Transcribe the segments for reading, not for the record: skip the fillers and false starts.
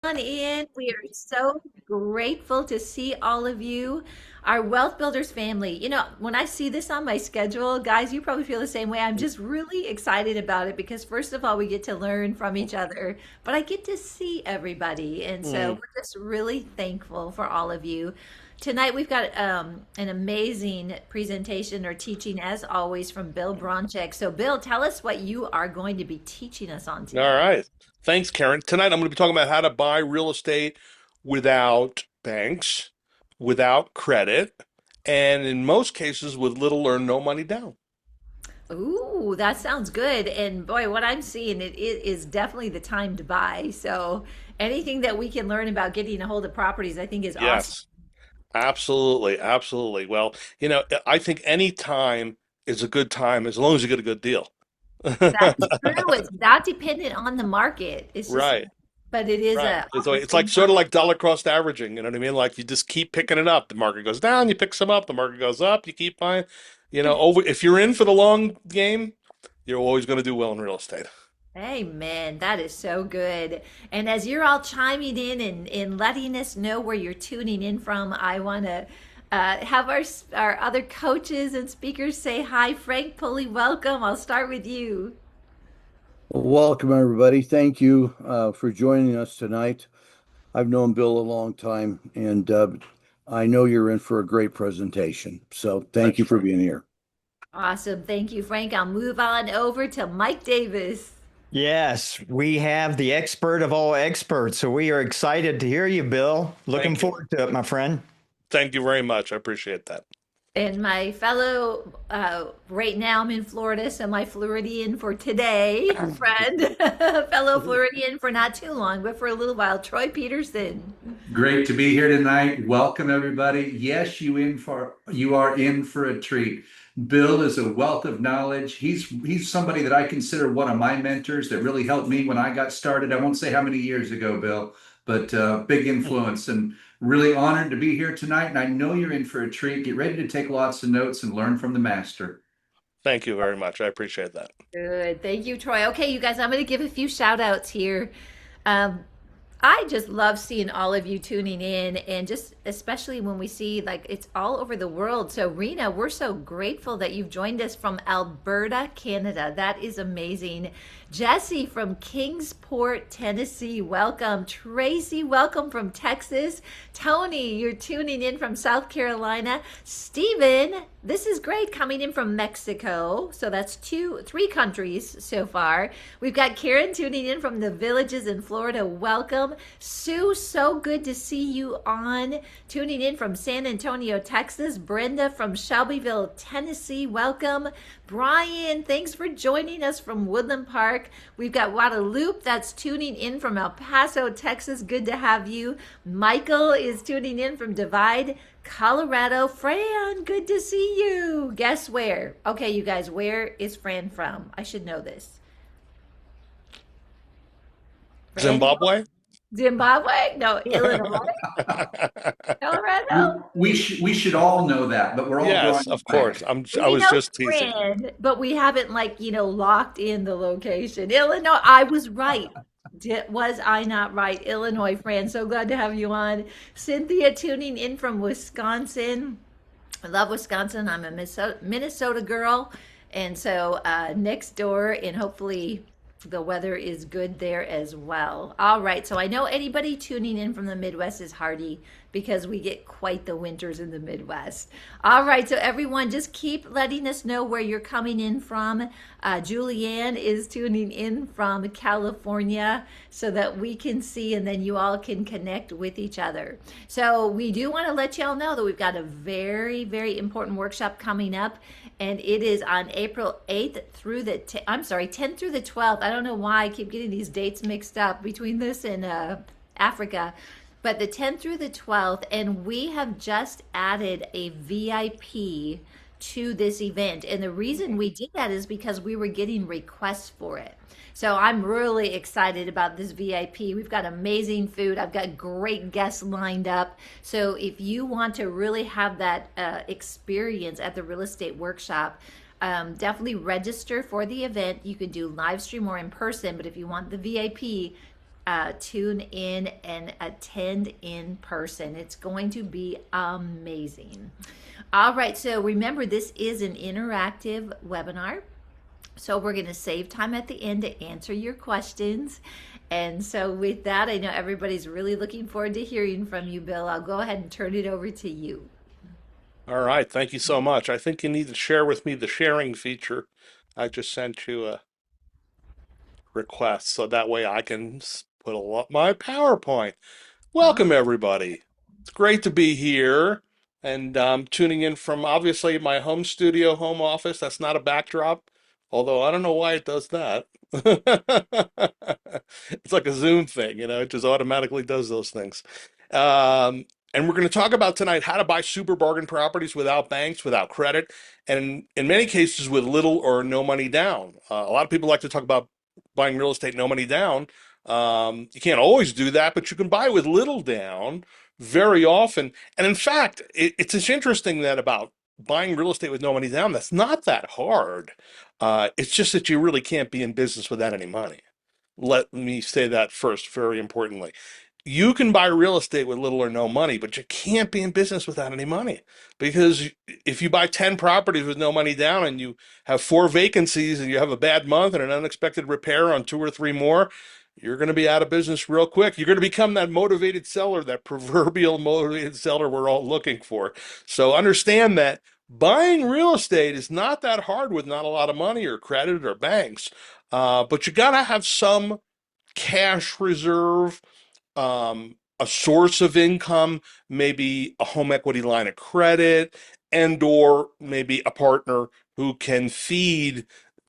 On in. We are so grateful to see all of you, our Wealth Builders family. When I see this on my schedule, guys, you probably feel the same way. I'm just really excited about it because, first of all, we get to learn from each other, but I get to see everybody. And so Mm. we're just really thankful for all of you. Tonight, we've got an amazing presentation or teaching, as always, from Bill Bronchick. So, Bill, tell us what you are going to be teaching us on All today. right. Thanks, Karen. Tonight I'm going to be talking about how to buy real estate without banks, without credit, and in most cases with little or no money down. Ooh, that sounds good. And boy, what I'm seeing, it is definitely the time to buy. So anything that we can learn about getting a hold of properties, I think is awesome. Yes, absolutely, absolutely. Well, I think any time is a good time as long as you get a good deal. That is true. It's not dependent on the market. It's just, Right, but it is right. a It's like opportunity. sort of like dollar cost averaging, you know what I mean? Like you just keep picking it up. The market goes down, you pick some up, the market goes up, you keep buying. Over if you're in for the long game, you're always going to do well in real estate. Amen. That is so good. And as you're all chiming in and letting us know where you're tuning in from, I want to have our other coaches and speakers say hi. Frank Pulley, welcome. I'll start with you. Well, welcome, everybody. Thank you for joining us tonight. I've known Bill a long time, and I know you're in for a great presentation. So thank Thanks, you for Frank. being here. Awesome. Thank you, Frank. I'll move on over to Mike Davis. Yes, we have the expert of all experts. So we are excited to hear you, Bill. Looking Thank you. forward to it, my friend. Thank you very much. I appreciate that. And my fellow, right now I'm in Florida, so my Floridian for today, friend, fellow Floridian for not too long, but for a little while, Troy Peterson. Great to be here tonight. Welcome everybody. Yes, you are in for a treat. Bill is a wealth of knowledge. He's somebody that I consider one of my mentors that really helped me when I got started. I won't say how many years ago, Bill, but big influence and really honored to be here tonight. And I know you're in for a treat. Get ready to take lots of notes and learn from the master. Thank you very much. I appreciate that. Good. Thank you, Troy. Okay, you guys, I'm going to give a few shout outs here. Um, I just love seeing all of you tuning in and just especially when we see like it's all over the world. So, Rena, we're so grateful that you've joined us from Alberta, Canada. That is amazing. Jesse from Kingsport, Tennessee, welcome. Tracy, welcome from Texas. Tony, you're tuning in from South Carolina. Stephen, this is great coming in from Mexico. So that's three countries so far. We've got Karen tuning in from the villages in Florida. Welcome. Sue, so good to see you on. Tuning in from San Antonio, Texas. Brenda from Shelbyville, Tennessee. Welcome. Brian, thanks for joining us from Woodland Park. We've got Guadalupe that's tuning in from El Paso, Texas. Good to have you. Michael is tuning in from Divide, Colorado. Fran, good to see you. Guess where? Okay, you guys, where is Fran from? I should know this. Fran, Zimbabwe? Zimbabwe? No, Illinois, Colorado. We should all know that, but we're all Yes, drawing of blank. course. I We was know just teasing. Fran, but we haven't locked in the location. Illinois, I was right. Was I not right? Illinois, Fran, so glad to have you on. Cynthia tuning in from Wisconsin. I love Wisconsin. I'm a Minnesota girl. And so next door, and hopefully the weather is good there as well. All right. So I know anybody tuning in from the Midwest is hardy because we get quite the winters in the Midwest. All right. So everyone, just keep letting us know where you're coming in from. Julianne is tuning in from California so that we can see and then you all can connect with each other. So we do want to let y'all know that we've got a very, very important workshop coming up, and it is on April 8th through the I'm sorry, 10th through the 12th. I don't know why I keep getting these dates mixed up between this and Africa, but the 10th through the 12th, and we have just added a VIP to this event. And the reason we did that is because we were getting requests for it. So I'm really excited about this VIP. We've got amazing food. I've got great guests lined up. So if you want to really have that experience at the real estate workshop, definitely register for the event. You can do live stream or in person, but if you want the VIP, tune in and attend in person. It's going to be amazing. All right, so remember, this is an interactive webinar. So we're going to save time at the end to answer your questions. And so with that, I know everybody's really looking forward to hearing from you, Bill. I'll go ahead and turn it over to you. All right, thank you so much. I think you need to share with me the sharing feature. I just sent you a request so that way I can put my PowerPoint. Welcome, everybody. It's great to be here and tuning in from obviously my home studio, home office. That's not a backdrop, although I don't know why it does that. It's like a Zoom thing, it just automatically does those things. And we're going to talk about tonight how to buy super bargain properties without banks, without credit, and in many cases with little or no money down. A lot of people like to talk about buying real estate no money down. You can't always do that, but you can buy with little down very often. And in fact, it's just interesting that about buying real estate with no money down, that's not that hard. It's just that you really can't be in business without any money. Let me say that first, very importantly. You can buy real estate with little or no money, but you can't be in business without any money. Because if you buy 10 properties with no money down and you have 4 vacancies and you have a bad month and an unexpected repair on 2 or 3 more, you're going to be out of business real quick. You're going to become that motivated seller, that proverbial motivated seller we're all looking for. So understand that buying real estate is not that hard with not a lot of money or credit or banks. But you got to have some cash reserve, a source of income, maybe a home equity line of credit, and or maybe a partner who can feed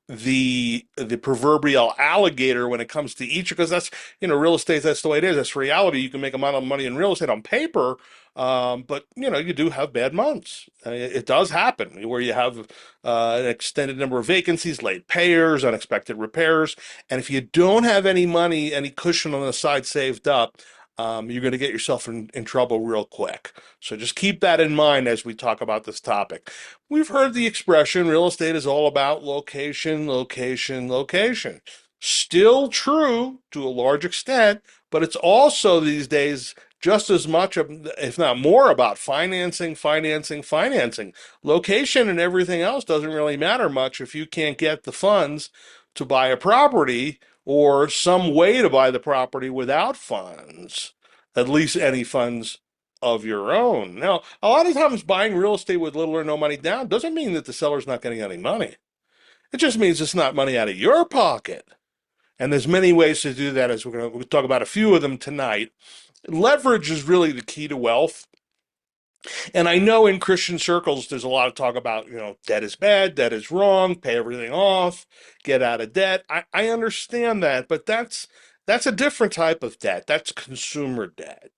the proverbial alligator when it comes to each, because that's real estate, that's the way it is. That's reality. You can make a lot of money in real estate on paper, but you do have bad months. It does happen where you have an extended number of vacancies, late payers, unexpected repairs, and if you don't have any money, any cushion on the side saved up, you're going to get yourself in trouble real quick. So just keep that in mind as we talk about this topic. We've heard the expression, real estate is all about location, location, location. Still true to a large extent, but it's also these days just as much, if not more, about financing, financing, financing. Location and everything else doesn't really matter much if you can't get the funds to buy a property or some way to buy the property without funds, at least any funds of your own. Now, a lot of times buying real estate with little or no money down doesn't mean that the seller's not getting any money. It just means it's not money out of your pocket. And there's many ways to do that, as we'll talk about a few of them tonight. Leverage is really the key to wealth. And I know in Christian circles, there's a lot of talk about, debt is bad, debt is wrong, pay everything off, get out of debt. I understand that, but that's a different type of debt. That's consumer debt.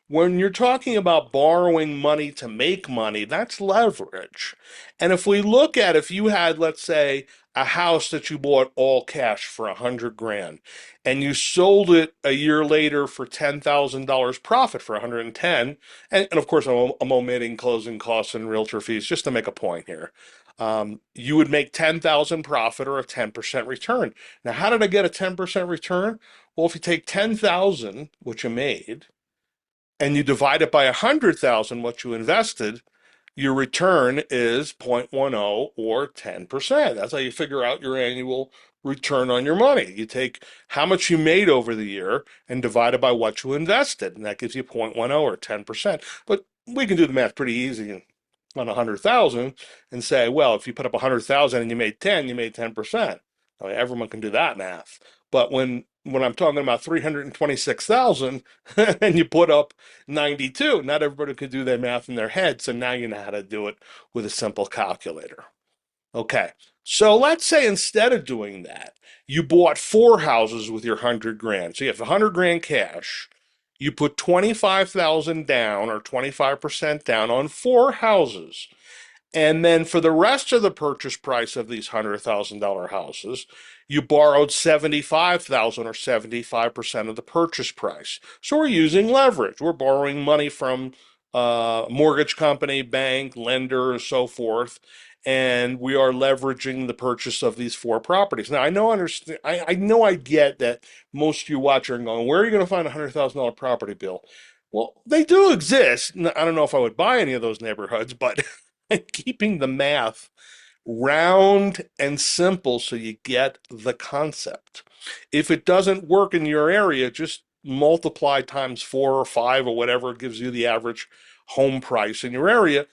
When you're talking about borrowing money to make money, that's leverage. And if you had, let's say, a house that you bought all cash for 100 grand and you sold it a year later for $10,000 profit for 110, and of course I'm omitting closing costs and realtor fees just to make a point here. You would make 10,000 profit or a 10% return. Now, how did I get a 10% return? Well, if you take 10,000, which you made, and you divide it by 100,000, what you invested, your return is 0.10 or 10%. That's how you figure out your annual return on your money. You take how much you made over the year and divide it by what you invested, and that gives you 0.10 or 10%. But we can do the math pretty easy on 100,000 and say, well, if you put up 100,000 and you made 10, you made 10%. I mean, everyone can do that math. But when I'm talking about 326,000 and you put up 92, not everybody could do that math in their head. So now you know how to do it with a simple calculator. Okay. So let's say instead of doing that, you bought 4 houses with your 100 grand. So you have 100 grand cash. You put 25,000 down or 25% down on 4 houses. And then for the rest of the purchase price of these $100,000 houses, you borrowed 75,000 or 75% of the purchase price. So we're using leverage. We're borrowing money from mortgage company, bank, lender, and so forth. and we are leveraging the purchase of these four properties. Now, I know I get that most of you watching are going, where are you going to find a $100,000 property, Bill? Well, they do exist. I don't know if I would buy any of those neighborhoods, but keeping the math round and simple so you get the concept. If it doesn't work in your area, just multiply times 4 or 5 or whatever gives you the average home price in your area.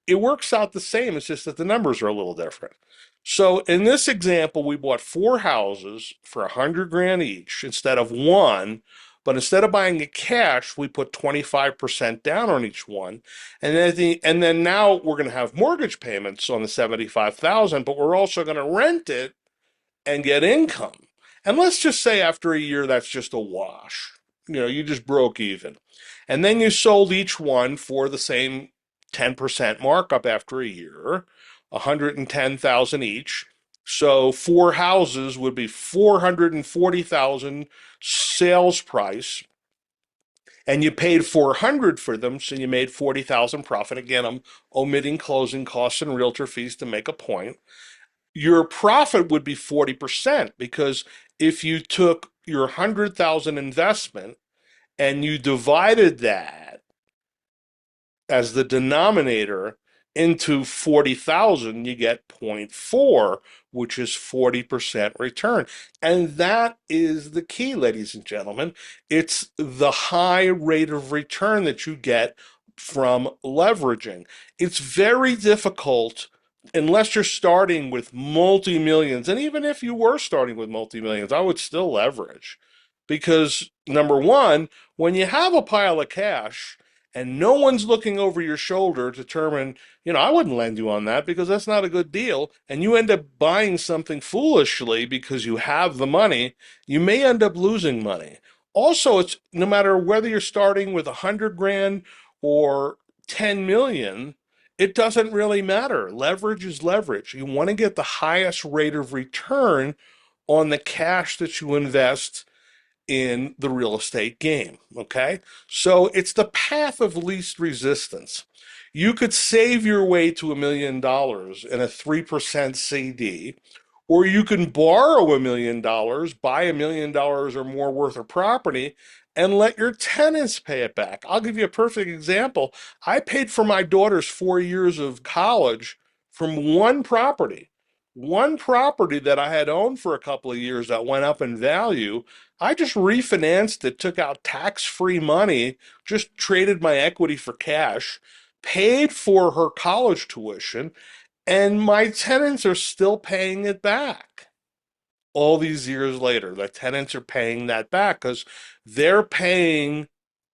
It works out the same. It's just that the numbers are a little different. So in this example, we bought 4 houses for 100 grand each instead of one. But instead of buying it cash, we put 25% down on each one. And then now we're going to have mortgage payments on the 75,000, but we're also going to rent it and get income. And let's just say after a year, that's just a wash. You just broke even. And then you sold each one for the same 10% markup after a year, 110,000 each. So 4 houses would be 440,000 sales price, and you paid 400 for them, so you made 40,000 profit. Again, I'm omitting closing costs and realtor fees to make a point. Your profit would be 40% because if you took your 100,000 investment and you divided that as the denominator into 40,000, you get 0.4, which is 40% return. And that is the key, ladies and gentlemen. It's the high rate of return that you get from leveraging. It's very difficult unless you're starting with multi-millions. And even if you were starting with multi-millions, I would still leverage. Because number one, when you have a pile of cash, and no one's looking over your shoulder to determine, I wouldn't lend you on that because that's not a good deal. And you end up buying something foolishly because you have the money, you may end up losing money. Also, it's no matter whether you're starting with 100 grand or 10 million, it doesn't really matter. Leverage is leverage. You want to get the highest rate of return on the cash that you invest in the real estate game. Okay. So it's the path of least resistance. You could save your way to $1 million in a 3% CD, or you can borrow $1 million, buy $1 million or more worth of property, and let your tenants pay it back. I'll give you a perfect example. I paid for my daughter's 4 years of college from one property that I had owned for a couple of years that went up in value. I just refinanced it, took out tax-free money, just traded my equity for cash, paid for her college tuition, and my tenants are still paying it back. All these years later, the tenants are paying that back because they're paying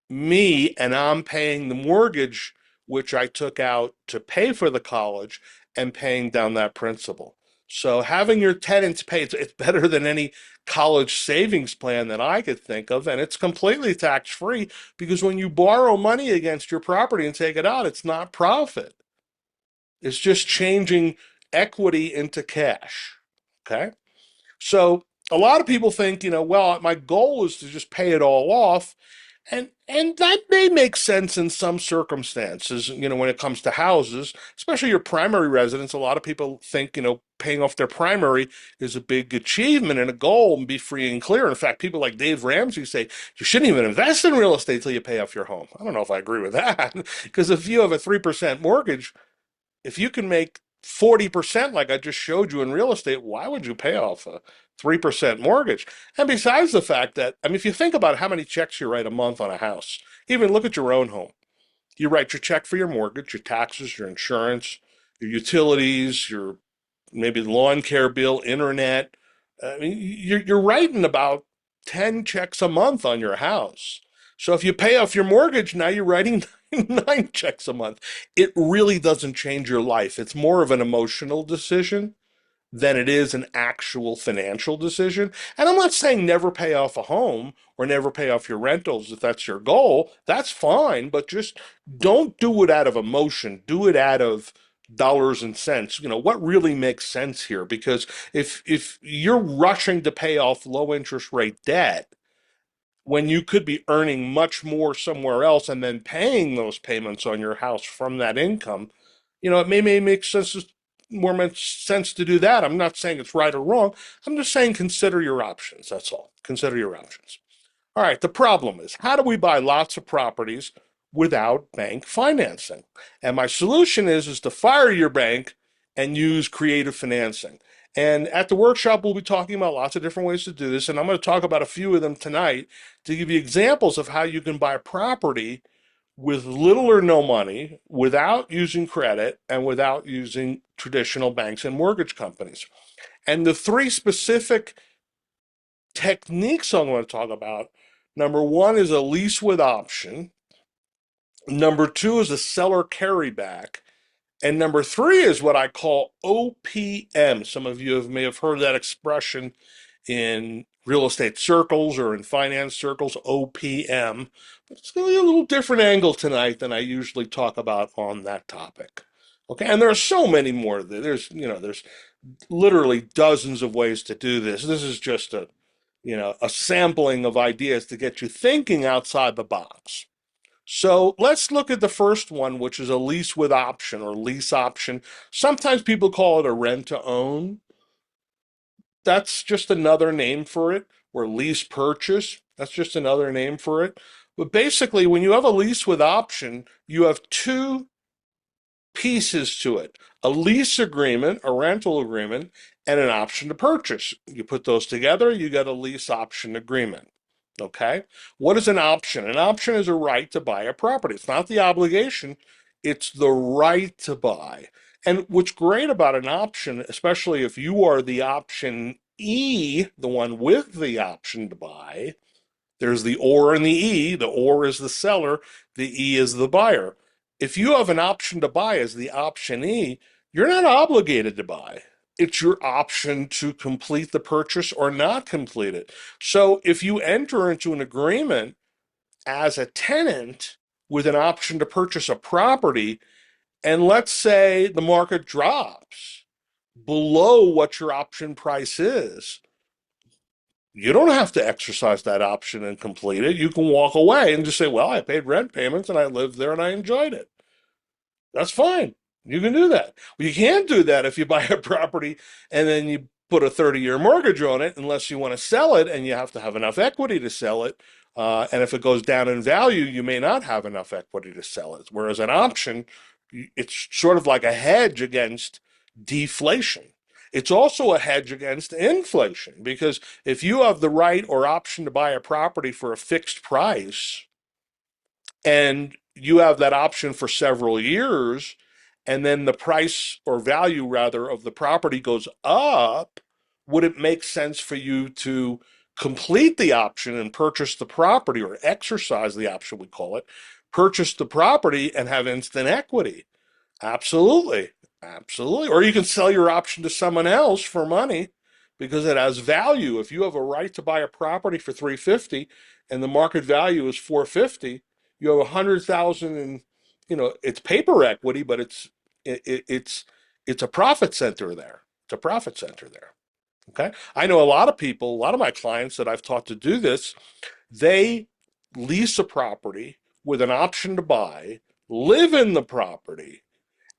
me and I'm paying the mortgage which I took out to pay for the college and paying down that principal. So having your tenants pay, it's better than any college savings plan that I could think of, and it's completely tax free because when you borrow money against your property and take it out, it's not profit. It's just changing equity into cash. Okay? So a lot of people think, well, my goal is to just pay it all off. And that may make sense in some circumstances, when it comes to houses, especially your primary residence. A lot of people think, paying off their primary is a big achievement and a goal and be free and clear. In fact, people like Dave Ramsey say you shouldn't even invest in real estate till you pay off your home. I don't know if I agree with that because if you have a 3% mortgage, if you can make 40% like I just showed you in real estate, why would you pay off a 3% mortgage? And besides the fact that, if you think about how many checks you write a month on a house, even look at your own home. You write your check for your mortgage, your taxes, your insurance, your utilities, your maybe lawn care bill, internet. You're writing about 10 checks a month on your house. So if you pay off your mortgage, now you're writing 9 checks a month. It really doesn't change your life. It's more of an emotional decision than it is an actual financial decision. And I'm not saying never pay off a home or never pay off your rentals if that's your goal. That's fine, but just don't do it out of emotion. Do it out of dollars and cents. What really makes sense here? Because if you're rushing to pay off low interest rate debt when you could be earning much more somewhere else and then paying those payments on your house from that income, it may make sense sense to do that. I'm not saying it's right or wrong. I'm just saying consider your options. That's all. Consider your options. All right, the problem is, how do we buy lots of properties without bank financing? And my solution is to fire your bank and use creative financing. And at the workshop, we'll be talking about lots of different ways to do this, and I'm going to talk about a few of them tonight to give you examples of how you can buy property with little or no money, without using credit, and without using traditional banks and mortgage companies. And the three specific techniques I'm going to talk about, number one is a lease with option. Number two is a seller carryback. And number three is what I call OPM. Some of you may have heard that expression in real estate circles or in finance circles, OPM. But it's going to be a little different angle tonight than I usually talk about on that topic. Okay, and there are so many more. There's literally dozens of ways to do this. This is just a sampling of ideas to get you thinking outside the box. So let's look at the first one, which is a lease with option or lease option. Sometimes people call it a rent to own. That's just another name for it, or lease purchase. That's just another name for it. But basically, when you have a lease with option, you have two pieces to it: a lease agreement, a rental agreement, and an option to purchase. You put those together, you get a lease option agreement. Okay? What is an option? An option is a right to buy a property. It's not the obligation, it's the right to buy. And what's great about an option, especially if you are the option E, the one with the option to buy, there's the or and the E. The or is the seller, the E is the buyer. If you have an option to buy as the option E, you're not obligated to buy. It's your option to complete the purchase or not complete it. So if you enter into an agreement as a tenant with an option to purchase a property, and let's say the market drops below what your option price is, you don't have to exercise that option and complete it. You can walk away and just say, well, I paid rent payments and I lived there and I enjoyed it. That's fine. You can do that. Well, you can't do that if you buy a property and then you put a 30-year mortgage on it, unless you want to sell it, and you have to have enough equity to sell it. And if it goes down in value, you may not have enough equity to sell it. Whereas an option, it's sort of like a hedge against deflation. It's also a hedge against inflation, because if you have the right or option to buy a property for a fixed price, and you have that option for several years, and then the price or value rather of the property goes up, would it make sense for you to complete the option and purchase the property, or exercise the option, we call it, purchase the property and have instant equity? Absolutely. Absolutely. Or you can sell your option to someone else for money because it has value. If you have a right to buy a property for 350 and the market value is 450, you have 100,000 in, it's paper equity, but it's a profit center there. It's a profit center there. Okay? I know a lot of people, a lot of my clients that I've taught to do this, they lease a property with an option to buy, live in the property,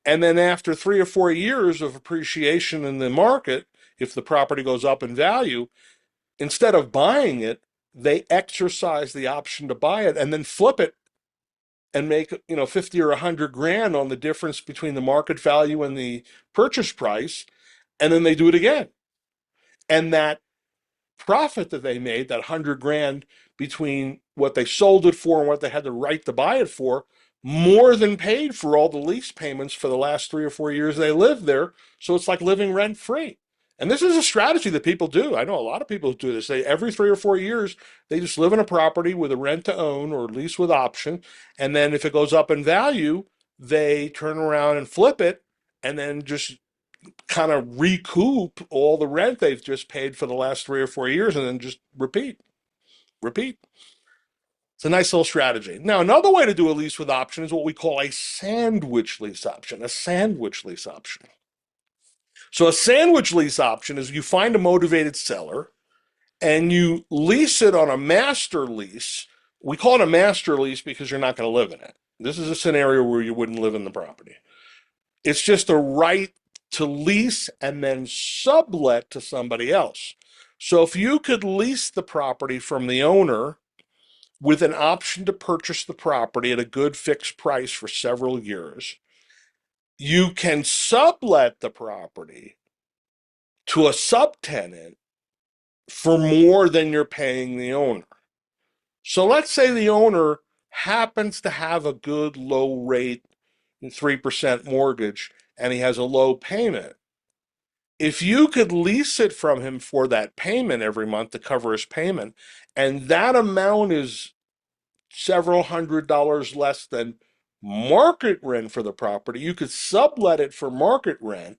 and then after 3 or 4 years of appreciation in the market, if the property goes up in value, instead of buying it, they exercise the option to buy it and then flip it and make 50 or 100 grand on the difference between the market value and the purchase price, and then they do it again. And that profit that they made, that 100 grand between what they sold it for and what they had the right to buy it for, more than paid for all the lease payments for the last 3 or 4 years they lived there. So it's like living rent free. And this is a strategy that people do. I know a lot of people who do this. Every 3 or 4 years, they just live in a property with a rent to own or lease with option. And then if it goes up in value, they turn around and flip it and then just kind of recoup all the rent they've just paid for the last 3 or 4 years, and then just repeat. It's a nice little strategy. Now, another way to do a lease with option is what we call a sandwich lease option. A sandwich lease option. So a sandwich lease option is you find a motivated seller and you lease it on a master lease. We call it a master lease because you're not going to live in it. This is a scenario where you wouldn't live in the property. It's just a right to lease and then sublet to somebody else. So if you could lease the property from the owner with an option to purchase the property at a good fixed price for several years, you can sublet the property to a subtenant for more than you're paying the owner. So let's say the owner happens to have a good low rate, 3% mortgage, and he has a low payment. If you could lease it from him for that payment every month to cover his payment, and that amount is several $100s less than market rent for the property, you could sublet it for market rent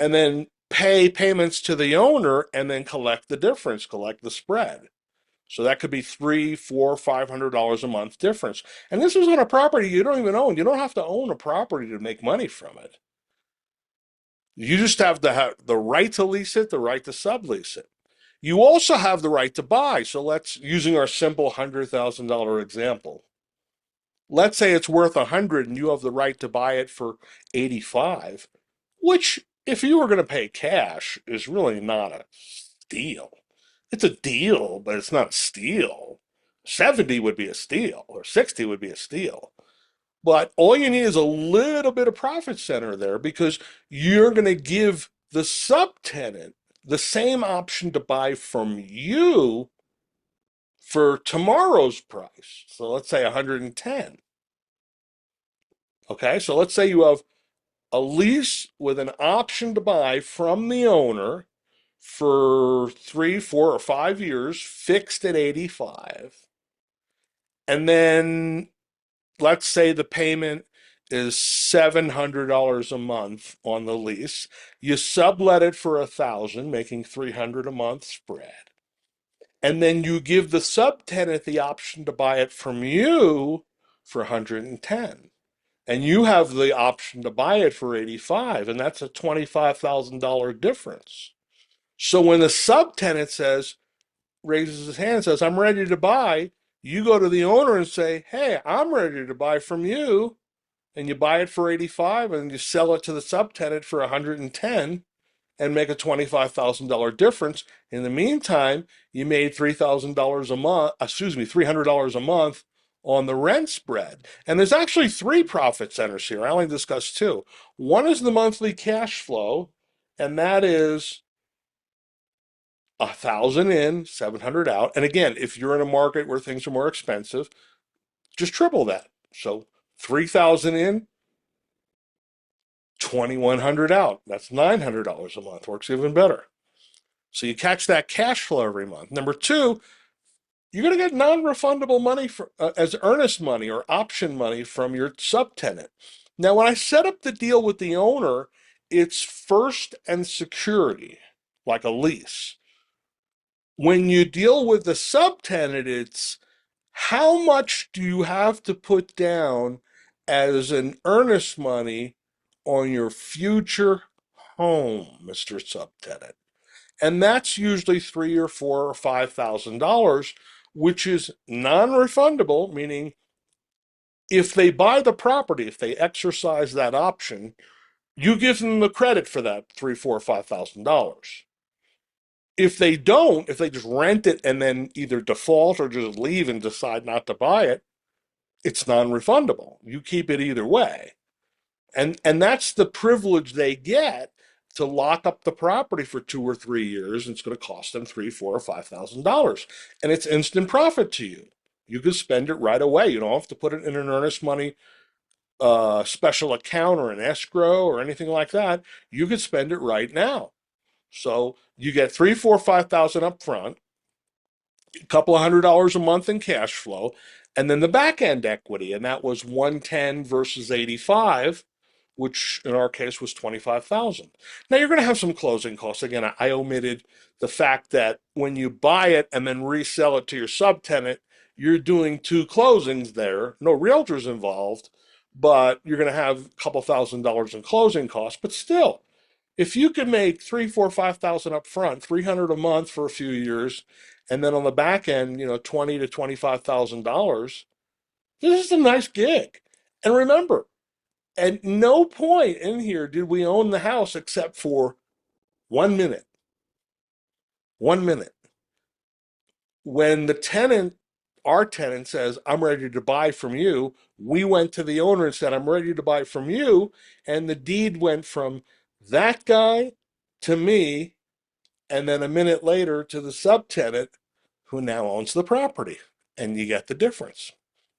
and then pay payments to the owner and then collect the difference, collect the spread. So that could be $300, $400, $500 a month difference. And this is on a property you don't even own. You don't have to own a property to make money from it. You just have the right to lease it, the right to sublease it. You also have the right to buy. So let's, using our simple $100,000 example, let's say it's worth 100 and you have the right to buy it for 85, which if you were going to pay cash is really not a steal. It's a deal, but it's not a steal. 70 would be a steal, or 60 would be a steal. But all you need is a little bit of profit center there because you're going to give the subtenant the same option to buy from you for tomorrow's price. So let's say 110. Okay, so let's say you have a lease with an option to buy from the owner for 3, 4, or 5 years, fixed at 85. And then let's say the payment is $700 a month on the lease. You sublet it for 1,000, making 300 a month spread. And then you give the subtenant the option to buy it from you for 110. And you have the option to buy it for 85, and that's a $25,000 difference. So when the subtenant raises his hand and says, I'm ready to buy, you go to the owner and say, hey, I'm ready to buy from you. And you buy it for 85 and you sell it to the subtenant for 110 and make a $25,000 difference. In the meantime, you made $3,000 a month, $300 a month on the rent spread. And there's actually three profit centers here. I only discussed two. One is the monthly cash flow, and that is 1,000 in, 700 out. And again, if you're in a market where things are more expensive, just triple that. So 3,000 in, 2,100 out. That's $900 a month. Works even better. So you catch that cash flow every month. Number two, you're going to get non-refundable money as earnest money or option money from your subtenant. Now, when I set up the deal with the owner, it's first and security, like a lease. When you deal with the subtenant, it's how much do you have to put down as an earnest money on your future home, Mr. Subtenant? And that's usually $3 or $4 or $5,000, which is non-refundable, meaning if they buy the property, if they exercise that option, you give them the credit for that $3, $4, $5,000. If they don't, if they just rent it and then either default or just leave and decide not to buy it, it's non-refundable. You keep it either way. And that's the privilege they get to lock up the property for 2 or 3 years. And it's going to cost them $3, $4, or $5,000. And it's instant profit to you. You can spend it right away. You don't have to put it in an earnest money special account or an escrow or anything like that. You could spend it right now. So you get 3, 4, 5,000 up front, a couple of $100 a month in cash flow, and then the back end equity, and that was 110 versus 85, which in our case was 25,000. Now you're going to have some closing costs. Again, I omitted the fact that when you buy it and then resell it to your subtenant, you're doing two closings there. No realtors involved, but you're going to have a couple $1,000s in closing costs. But still, if you can make 3, 4, 5,000 up front, 300 a month for a few years, and then on the back end, $20,000 to $25,000, this is a nice gig. And remember, At no point in here did we own the house except for 1 minute. 1 minute. When our tenant says, I'm ready to buy from you, we went to the owner and said, I'm ready to buy from you. And the deed went from that guy to me, and then a minute later to the subtenant who now owns the property. And you get the difference.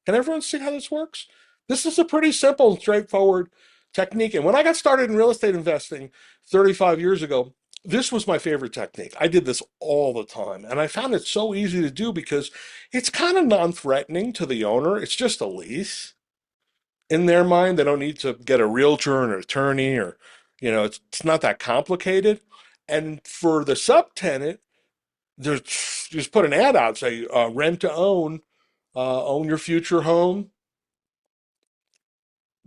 Can everyone see how this works? This is a pretty simple and straightforward technique. And when I got started in real estate investing 35 years ago, this was my favorite technique. I did this all the time. And I found it so easy to do because it's kind of non-threatening to the owner. It's just a lease. In their mind, they don't need to get a realtor or an attorney or, it's not that complicated. And for the subtenant, there's just put an ad out, say rent to own your future home.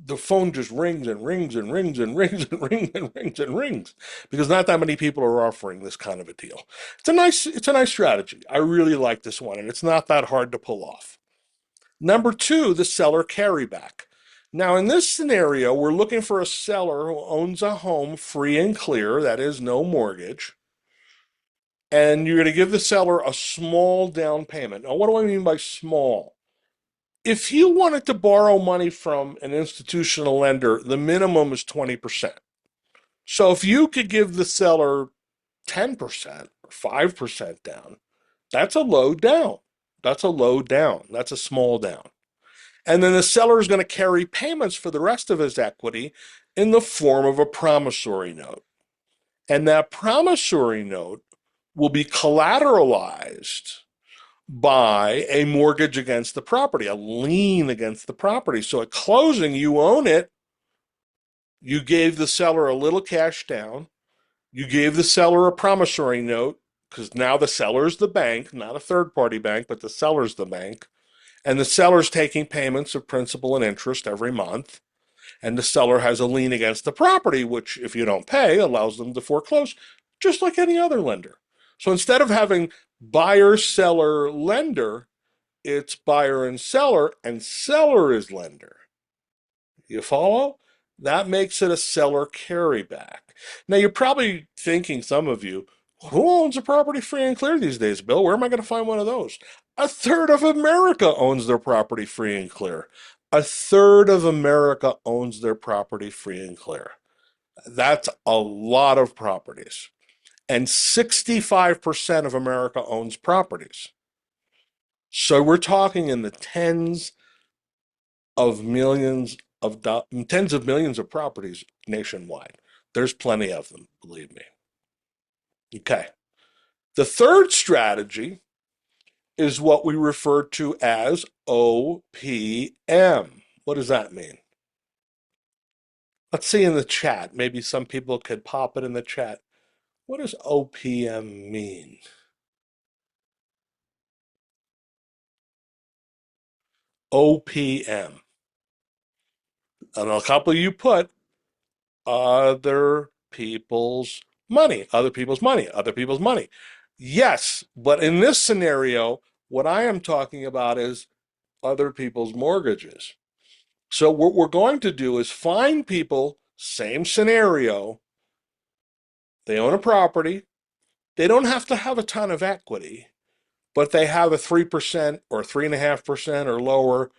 The phone just rings and rings and rings and rings and rings and rings and rings because not that many people are offering this kind of a deal. It's a nice strategy. I really like this one, and it's not that hard to pull off. Number two, the seller carryback. Now, in this scenario, we're looking for a seller who owns a home free and clear, that is, no mortgage, and you're going to give the seller a small down payment. Now, what do I mean by small? If you wanted to borrow money from an institutional lender, the minimum is 20%. So if you could give the seller 10% or 5% down, that's a low down. That's a low down. That's a small down. And then the seller is going to carry payments for the rest of his equity in the form of a promissory note. And that promissory note will be collateralized by a mortgage against the property, a lien against the property. So at closing, you own it. You gave the seller a little cash down. You gave the seller a promissory note because now the seller's the bank, not a third party bank, but the seller's the bank. And the seller's taking payments of principal and interest every month. And the seller has a lien against the property, which, if you don't pay, allows them to foreclose, just like any other lender. So instead of having buyer, seller, lender, it's buyer and seller is lender. You follow? That makes it a seller carryback. Now, you're probably thinking, some of you, who owns a property free and clear these days, Bill? Where am I going to find one of those? A third of America owns their property free and clear. A third of America owns their property free and clear. That's a lot of properties. And 65% of America owns properties. So we're talking in the tens of millions of properties nationwide. There's plenty of them, believe me. Okay. The third strategy is what we refer to as OPM. What does that mean? Let's see in the chat. Maybe some people could pop it in the chat. What does OPM mean? OPM. And a couple of you put other people's money, other people's money, other people's money. Yes, but in this scenario, what I am talking about is other people's mortgages. So what we're going to do is find people, same scenario, they own a property, they don't have to have a ton of equity, but they have a 3% or 3.5% or lower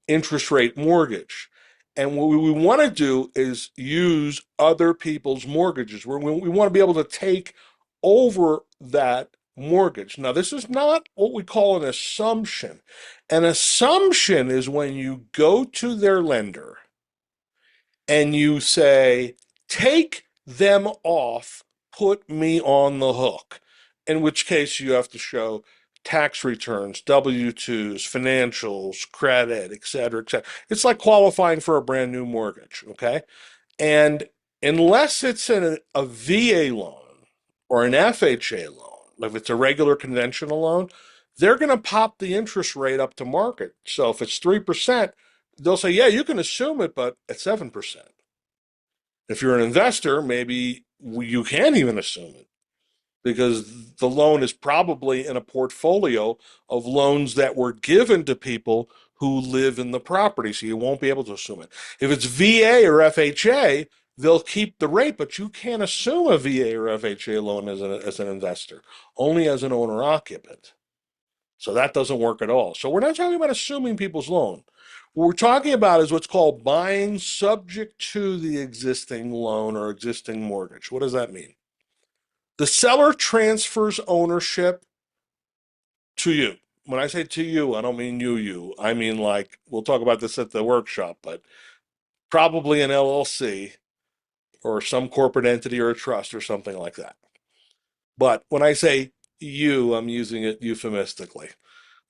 interest rate mortgage. And what we want to do is use other people's mortgages. We want to be able to take over that mortgage. Now, this is not what we call an assumption. An assumption is when you go to their lender and you say, take them off, put me on the hook, in which case you have to show tax returns, W-2s, financials, credit, et cetera, et cetera. It's like qualifying for a brand new mortgage, okay? And unless it's a VA loan or an FHA loan, if it's a regular conventional loan, they're going to pop the interest rate up to market. So if it's 3%, they'll say, yeah, you can assume it, but at 7%. If you're an investor, maybe you can't even assume it because the loan is probably in a portfolio of loans that were given to people who live in the property, so you won't be able to assume it. If it's VA or FHA, they'll keep the rate, but you can't assume a VA or FHA loan as an investor, only as an owner occupant. So that doesn't work at all. So we're not talking about assuming people's loan. What we're talking about is what's called buying subject to the existing loan or existing mortgage. What does that mean? The seller transfers ownership to you. When I say to you, I don't mean you. I mean, like, we'll talk about this at the workshop, but probably an LLC or some corporate entity or a trust or something like that. But when I say you, I'm using it euphemistically.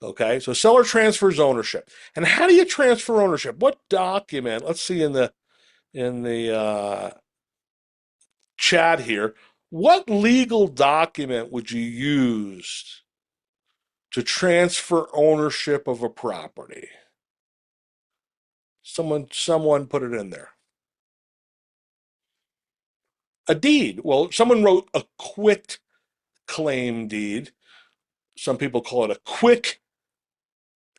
Okay, so seller transfers ownership. And how do you transfer ownership? What document? Let's see in the chat here. What legal document would you use to transfer ownership of a property? Someone put it in there. A deed. Well, someone wrote a quit claim deed. Some people call it a quick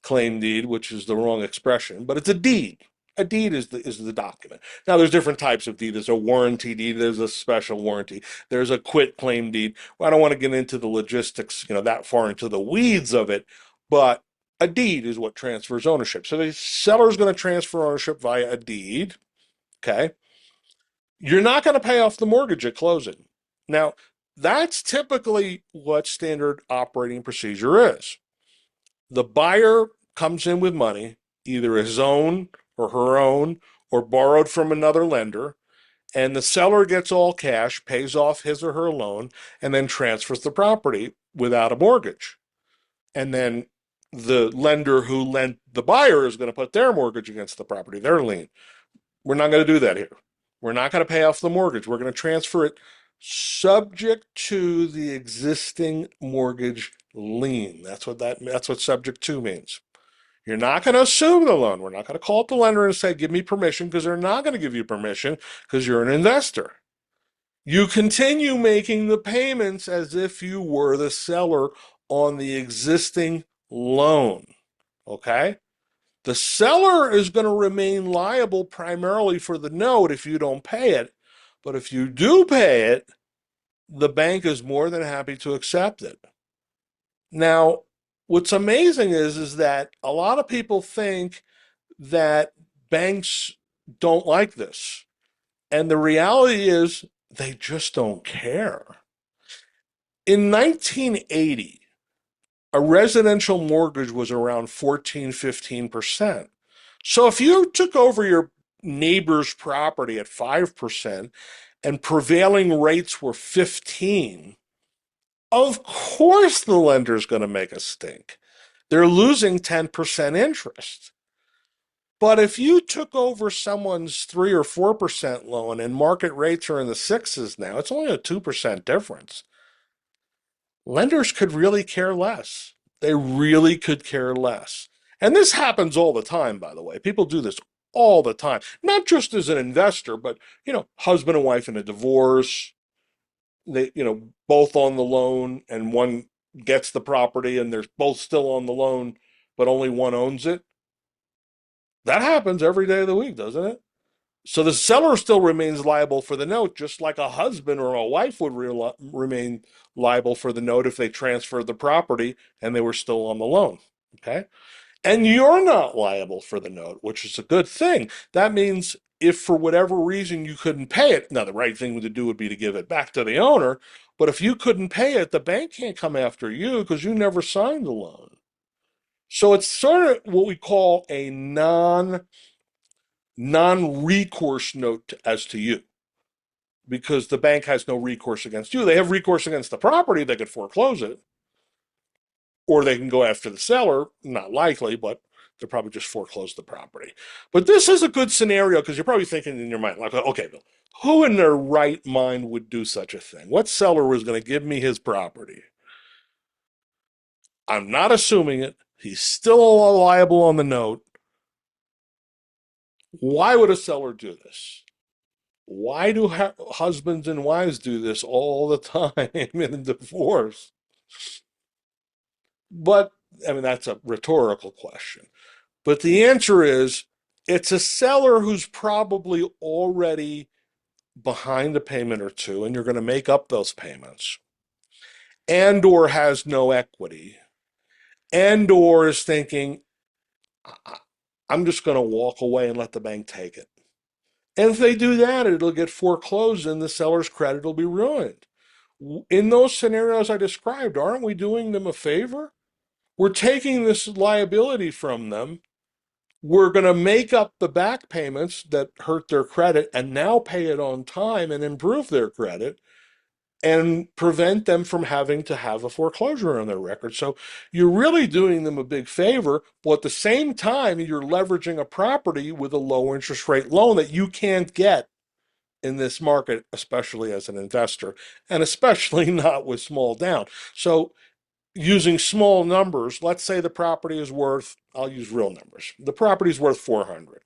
claim deed, which is the wrong expression, but it's a deed. A deed is the document. Now, there's different types of deed. There's a warranty deed. There's a special warranty. There's a quit claim deed. Well, I don't want to get into the logistics, that far into the weeds of it, but a deed is what transfers ownership. So the seller is going to transfer ownership via a deed. Okay. You're not going to pay off the mortgage at closing. Now, that's typically what standard operating procedure is. The buyer comes in with money, either his own or her own, or borrowed from another lender, and the seller gets all cash, pays off his or her loan, and then transfers the property without a mortgage. And then the lender who lent the buyer is going to put their mortgage against the property, their lien. We're not going to do that here. We're not going to pay off the mortgage. We're going to transfer it subject to the existing mortgage lien. That's what subject to means. You're not going to assume the loan. We're not going to call up the lender and say, give me permission, because they're not going to give you permission because you're an investor. You continue making the payments as if you were the seller on the existing loan. Okay? The seller is going to remain liable primarily for the note if you don't pay it. But if you do pay it, the bank is more than happy to accept it. Now, what's amazing is that a lot of people think that banks don't like this. And the reality is they just don't care. In 1980, a residential mortgage was around 14-15%. So if you took over your neighbor's property at 5% and prevailing rates were 15, of course the lender's going to make a stink. They're losing 10% interest. But if you took over someone's 3 or 4% loan and market rates are in the sixes now, it's only a 2% difference. Lenders could really care less. They really could care less. And this happens all the time, by the way. People do this all the time, not just as an investor, but, husband and wife in a divorce, they, both on the loan, and one gets the property and they're both still on the loan, but only one owns it. That happens every day of the week, doesn't it? So the seller still remains liable for the note, just like a husband or a wife would remain liable for the note if they transferred the property and they were still on the loan. Okay? And you're not liable for the note, which is a good thing. That means if for whatever reason you couldn't pay it, now the right thing to do would be to give it back to the owner, but if you couldn't pay it, the bank can't come after you because you never signed the loan. So it's sort of what we call a non-recourse note as to you, because the bank has no recourse against you. They have recourse against the property. They could foreclose it, or they can go after the seller. Not likely, but they'll probably just foreclose the property. But this is a good scenario because you're probably thinking in your mind, like, okay, Bill, who in their right mind would do such a thing? What seller was going to give me his property? I'm not assuming it. He's still liable on the note. Why would a seller do this? Why do husbands and wives do this all the time in a divorce? But, I mean, that's a rhetorical question. But the answer is it's a seller who's probably already behind a payment or two, and you're going to make up those payments, and or has no equity, and or is thinking, I'm just going to walk away and let the bank take it. And if they do that, it'll get foreclosed and the seller's credit will be ruined. In those scenarios I described, aren't we doing them a favor? We're taking this liability from them. We're going to make up the back payments that hurt their credit and now pay it on time and improve their credit and prevent them from having to have a foreclosure on their record. So you're really doing them a big favor, but at the same time, you're leveraging a property with a low interest rate loan that you can't get in this market, especially as an investor, and especially not with small down. So using small numbers, let's say the property is worth, I'll use real numbers. The property is worth 400.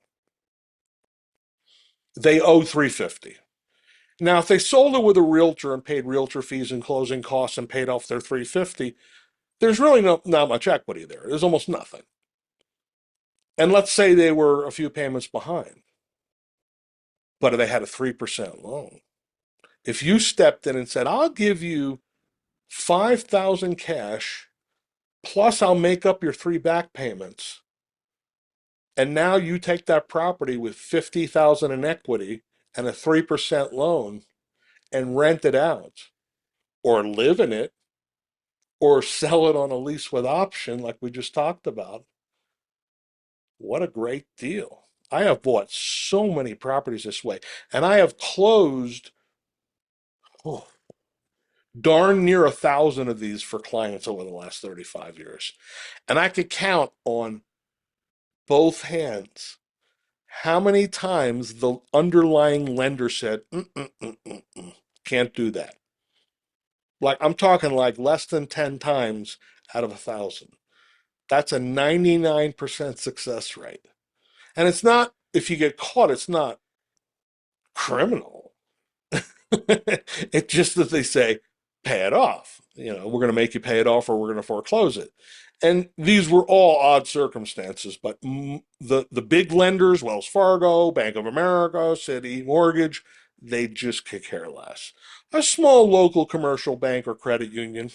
They owe 350. Now, if they sold it with a realtor and paid realtor fees and closing costs and paid off their 350, there's really not much equity there. There's almost nothing. And let's say they were a few payments behind, but they had a 3% loan. If you stepped in and said, I'll give you 5,000 cash, plus I'll make up your three back payments, and now you take that property with 50,000 in equity and a 3% loan and rent it out or live in it or sell it on a lease with option like we just talked about. What a great deal. I have bought so many properties this way, and I have closed oh, darn near 1,000 of these for clients over the last 35 years. And I could count on both hands how many times the underlying lender said, can't do that. Like I'm talking like less than 10 times out of 1,000. That's a 99% success rate. And it's not, if you get caught, it's not criminal. It's just that they say, pay it off. You know, we're going to make you pay it off or we're going to foreclose it. And these were all odd circumstances, but the big lenders, Wells Fargo, Bank of America, Citi, Mortgage, they just could care less. A small local commercial bank or credit union,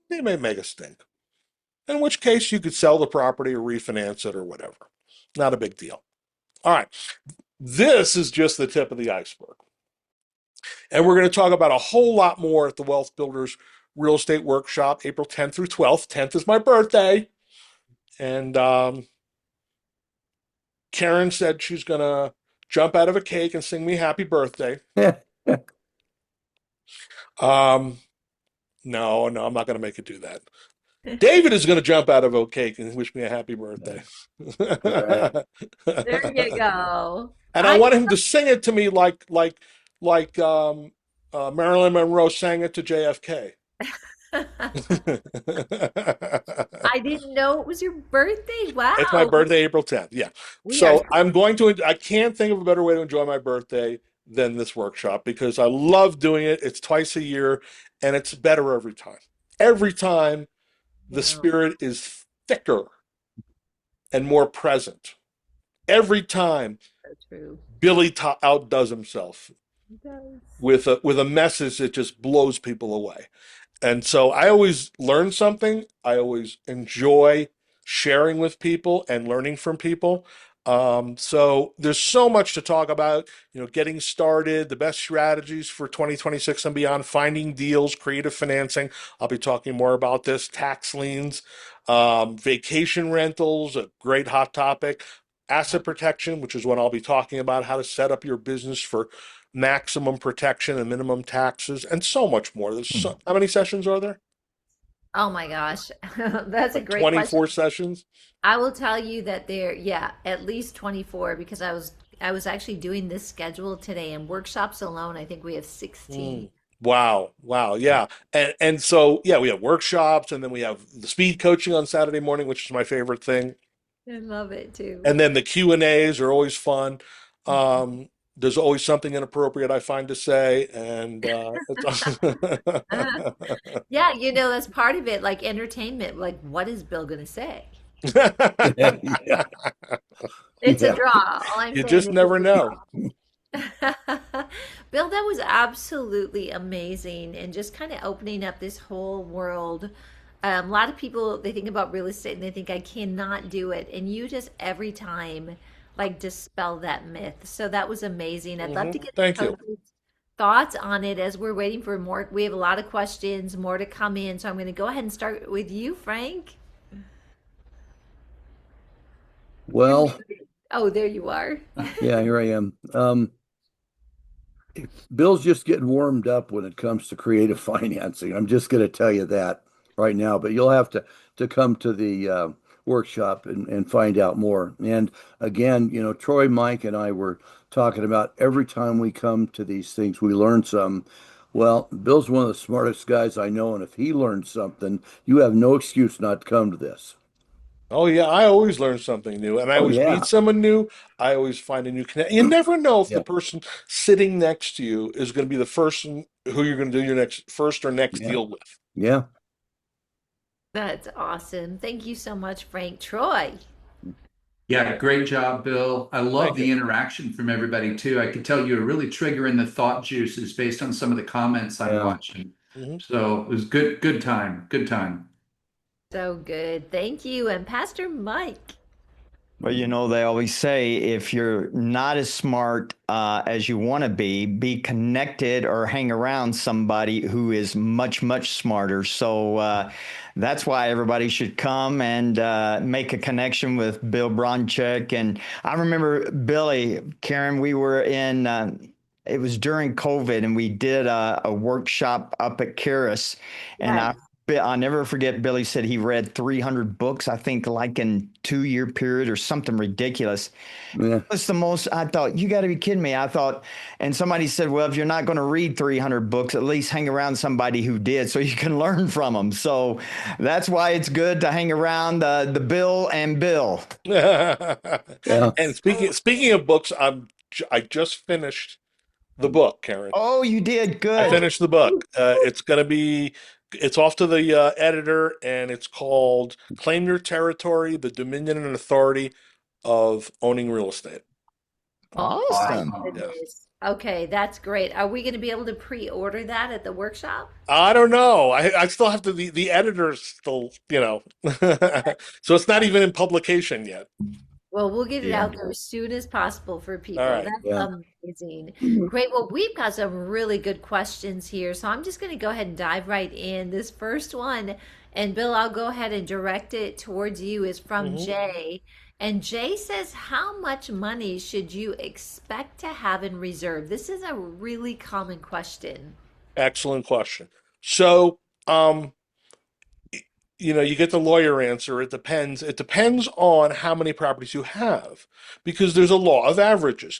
they may make a stink. In which case you could sell the property or refinance it or whatever. Not a big deal. All right. This is just the tip of the iceberg. And we're going to talk about a whole lot more at the Wealth Builders Real Estate Workshop, April 10th through 12th. 10th is my birthday. And Karen said she's going to jump out of a cake and sing me happy birthday. No, I'm not going to make it do that. David is going to jump out of a cake and wish me a happy birthday. Right. There you go. And I want him to sing it to me like Marilyn Monroe sang it to JFK. I didn't know it was your birthday. Wow. It's my birthday, April 10th. Yeah. We So are I can't think of a better way to enjoy my birthday than this workshop because I love doing it. It's twice a year and it's better every time. Every time the spirit is thicker and more present. Every time so true. Billy outdoes himself It does. with a message that just blows people away. And so I always learn something. I always enjoy sharing with people and learning from people. So there's so much to talk about, getting started, the best strategies for 2026 and beyond, finding deals, creative financing. I'll be talking more about this, tax liens, vacation rentals, a great hot topic, asset protection, which is what I'll be talking about, how to set up your business for maximum protection and minimum taxes, and so much more. How many sessions are there? Oh my gosh. That's a Like great 24 question. sessions? I will tell you that yeah, at least 24 because I was actually doing this schedule today and workshops alone, I think we have 16. Wow. Wow. Yeah. And so, yeah, we have workshops and then we have the speed coaching on Saturday morning, which is my favorite thing. I love it too. And then the Q&As are always fun. There's always something inappropriate I find to say, and Yeah, that's part of it, like entertainment. Like, what is Bill gonna say? Yeah, It's a yeah. draw. All I'm You saying just is never know. Bill, that was absolutely amazing and just kind of opening up this whole world. A lot of people, they think about real estate and they think I cannot do it. And you just every time like dispel that myth. So that was amazing. I'd love to get Thank you. Coach's thoughts on it as we're waiting for more. We have a lot of questions, more to come in. So I'm going to go ahead and start with you, Frank. You're Well, muted. Oh, there you are. yeah, here I am. Bill's just getting warmed up when it comes to creative financing. I'm just going to tell you that right now, but you'll have to come to the workshop and find out more. And again, Troy, Mike, and I were talking about every time we come to these things, we learn some. Well, Bill's one of the smartest guys I know, and if he learns something, you have no excuse not to come to this. Oh yeah, I always learn something new, and I Oh always meet yeah, someone new. I always find a new connect. You never know if the yeah, person sitting next to you is going to be the person who you're going to do your next first or next yeah, deal with. yeah. That's awesome. Thank you so much, Frank. Troy. Yeah, great job, Bill. I love Thank you. the interaction from everybody too. I could tell you are really triggering the thought juices based on some of the comments I'm Yeah. watching. Mhm. So it was good time, good time. So good. Thank you. And Pastor Mike. Well, they always say if you're not as smart as you want to be connected or hang around somebody who is much, much smarter. So that's why everybody should come and make a connection with Bill Bronchick. And I remember Billy, Karen, we were in. It was during COVID, and we did a workshop up at Karis, and Yes. I'll never forget. Billy said he read 300 books, I think, like in 2 year period or something ridiculous. Yeah. It's the most. I thought, you got to be kidding me. I thought, and somebody said, well, if you're not going to read 300 books, at least hang around somebody who did, so you can learn from them. So that's why it's good to hang around the Bill and Bill. Yeah. And speaking of books, I just finished the book, Karen. Oh, you did I good. finished the book. It's off to the editor, and it's called "Claim Your Territory: The Dominion and Authority of Owning Real Estate." Oh my Awesome. Awesome. Yeah. goodness. Okay, that's great. Are we going to be able to pre-order that at the workshop? I don't know. I still have to. The editor's still, so it's not even in publication yet. Well, we'll get it Yeah. out there as soon as possible for All people. right. That's Yeah. amazing. Great. Well, we've got some really good questions here. So I'm just going to go ahead and dive right in. This first one, and Bill, I'll go ahead and direct it towards you, is from Hmm. Jay. And Jay says, how much money should you expect to have in reserve? This is a really common question. Excellent question. So, you get the lawyer answer. It depends. It depends on how many properties you have, because there's a law of averages.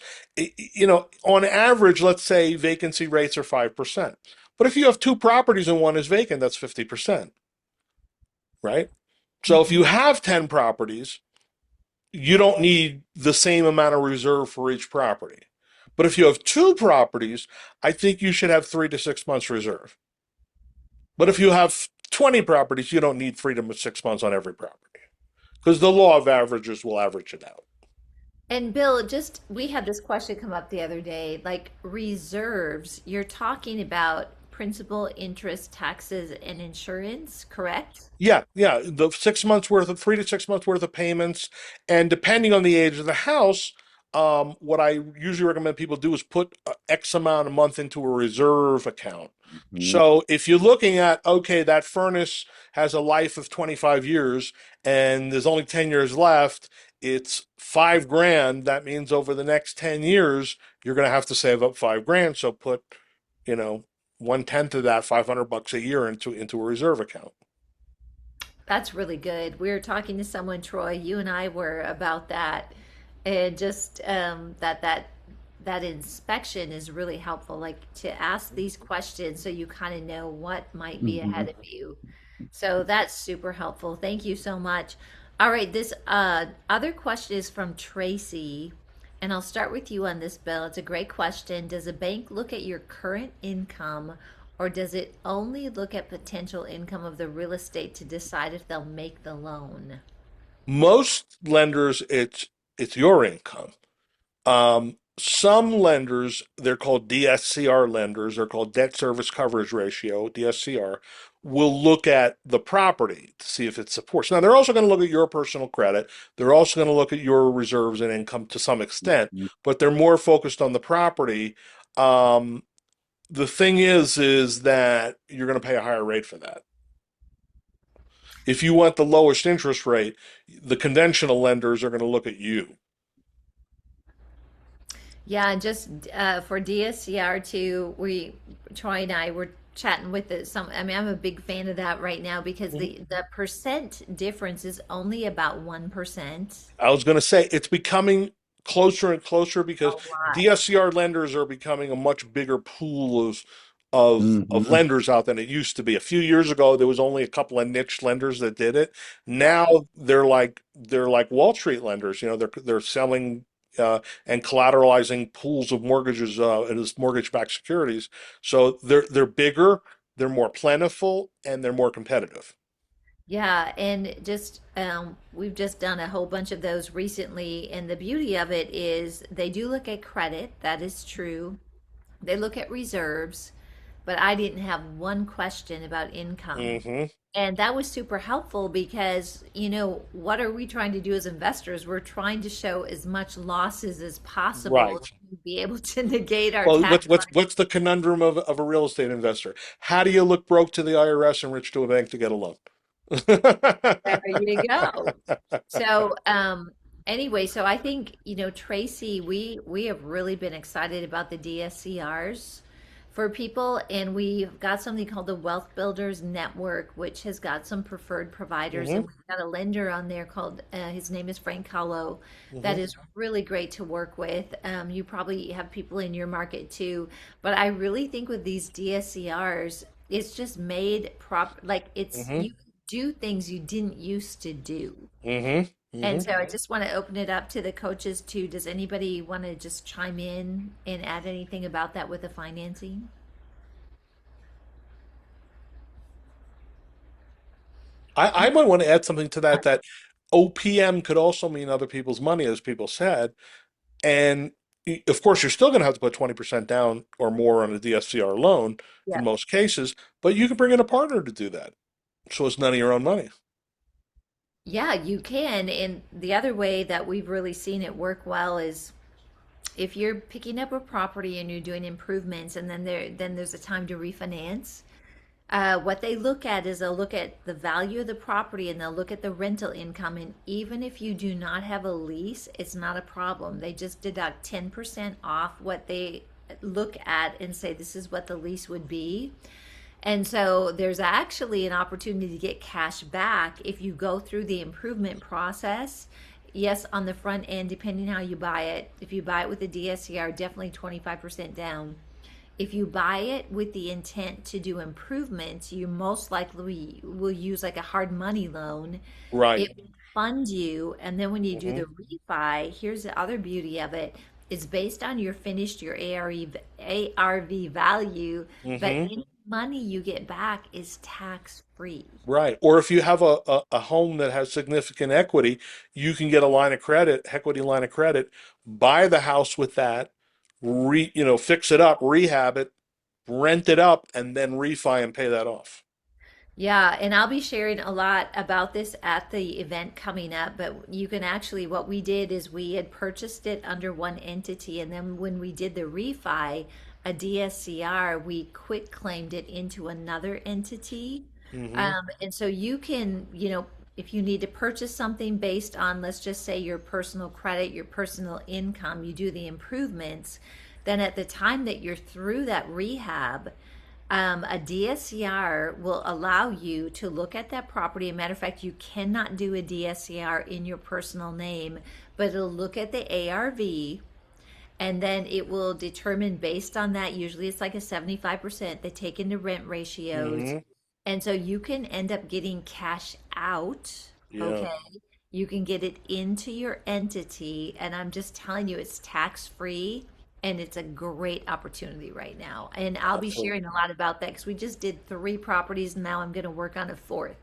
On average, let's say vacancy rates are 5%. But if you have two properties and one is vacant, that's 50%, right? So if you have 10 properties, you don't need the same amount of reserve for each property. But if you have two properties, I think you should have 3 to 6 months reserve. But if you have 20 properties, you don't need 3 to 6 months on every property, because the law of averages will average it out. And Bill, just we had this question come up the other day, like reserves, you're talking about principal, interest, taxes, and insurance, correct? Yeah, yeah. The 6 months worth of 3 to 6 months worth of payments, and depending on the age of the house, what I usually recommend people do is put X amount a month into a reserve account. Mhm. So if you're looking at, okay, that furnace has a life of 25 years and there's only 10 years left, it's 5 grand. That means over the next 10 years, you're going to have to save up 5 grand. So put, you know, 1/10 of that, $500 a year into a reserve account. That's really good. We were talking to someone, Troy, you and I were about that, and just that inspection is really helpful, like to ask these questions so you kind of know what might be ahead Mhm. of you. So that's super helpful. Thank you so much. All right, this other question is from Tracy, and I'll start with you on this, Bill. It's a great question. Does a bank look at your current income, or does it only look at potential income of the real estate to decide if they'll make the loan? Most lenders, it's your income. Some lenders, they're called DSCR lenders, they're called debt service coverage ratio, DSCR, will look at the property to see if it supports. Now, they're also going to look at your personal credit. They're also going to look at your reserves and income to some extent, but they're more focused on the property. Um, the thing is that you're going to pay a higher rate for that. If you want the lowest interest rate, the conventional lenders are going to look at you. Yeah, and just for DSCR too, Troy and I were chatting with some. I mean, I'm a big fan of that right now because the percent difference is only about 1%. I was going to say it's becoming closer and closer A because lot. DSCR lenders are becoming a much bigger pool of Hmm. lenders out than it used to be. A few years ago, there was only a couple of niche lenders that did it. Yeah. Now they're like Wall Street lenders. You know, they're selling and collateralizing pools of mortgages as mortgage-backed securities. So they're bigger, they're more plentiful, and they're more competitive. Yeah, and just we've just done a whole bunch of those recently, and the beauty of it is they do look at credit, that is true. They look at reserves, but I didn't have one question about income. Hmm. And that was super helpful because, what are we trying to do as investors? We're trying to show as much losses as possible Right. to be able to negate our Well, tax what's the conundrum of a real estate investor? How do you look broke to the IRS and rich to a bank to get a loan? There you go. So, anyway, so I think, Tracy, we have really been excited about the DSCRs for people, and we've got something called the Wealth Builders Network, which has got some preferred providers, and Hmm. we've got a lender on there called his name is Frank Kahlo, that Hmm. is really great to work with. You probably have people in your market too, but I really think with these DSCRs, it's just made like it's Hmm. you do things you didn't used to do. Hmm. And Hmm. so I just want to open it up to the coaches too. Does anybody want to just chime in and add anything about that with the financing? I might want to add something to that, that OPM could also mean other people's money, as people said. And of course, you're still going to have to put 20% down or more on a DSCR loan in Yeah. most cases, but you can bring in a partner to do that. So it's none of your own money. Yeah, you can. And the other way that we've really seen it work well is if you're picking up a property and you're doing improvements and then there's a time to refinance. What they look at is they'll look at the value of the property and they'll look at the rental income. And even if you do not have a lease, it's not a problem. They just deduct 10% off what they look at and say this is what the lease would be. And so there's actually an opportunity to get cash back if you go through the improvement process. Yes, on the front end, depending how you buy it. If you buy it with a DSCR, definitely 25% down. If you buy it with the intent to do improvements, you most likely will use like a hard money loan. Right. It will fund you, and then when you do Hmm. the refi, here's the other beauty of it. It's based on your ARV value, but Hmm. any money you get back is tax free. Right. Or if you have a home that has significant equity, you can get a line of credit, equity line of credit, buy the house with that, fix it up, rehab it, rent it up, and then refi and pay that off. Yeah, and I'll be sharing a lot about this at the event coming up, but you can actually, what we did is we had purchased it under one entity, and then when we did the refi, a DSCR, we quit claimed it into another entity. Hmm. And so you can, if you need to purchase something based on, let's just say your personal credit, your personal income, you do the improvements, then at the time that you're through that rehab, a DSCR will allow you to look at that property. As a matter of fact, you cannot do a DSCR in your personal name, but it'll look at the ARV and then it will determine based on that. Usually it's like a 75%. They take into rent ratios. Hmm. And so you can end up getting cash out. Yeah, Okay. You can get it into your entity. And I'm just telling you, it's tax free and it's a great opportunity right now. And I'll be absolutely. sharing a lot about that because we just did 3 properties and now I'm going to work on a fourth.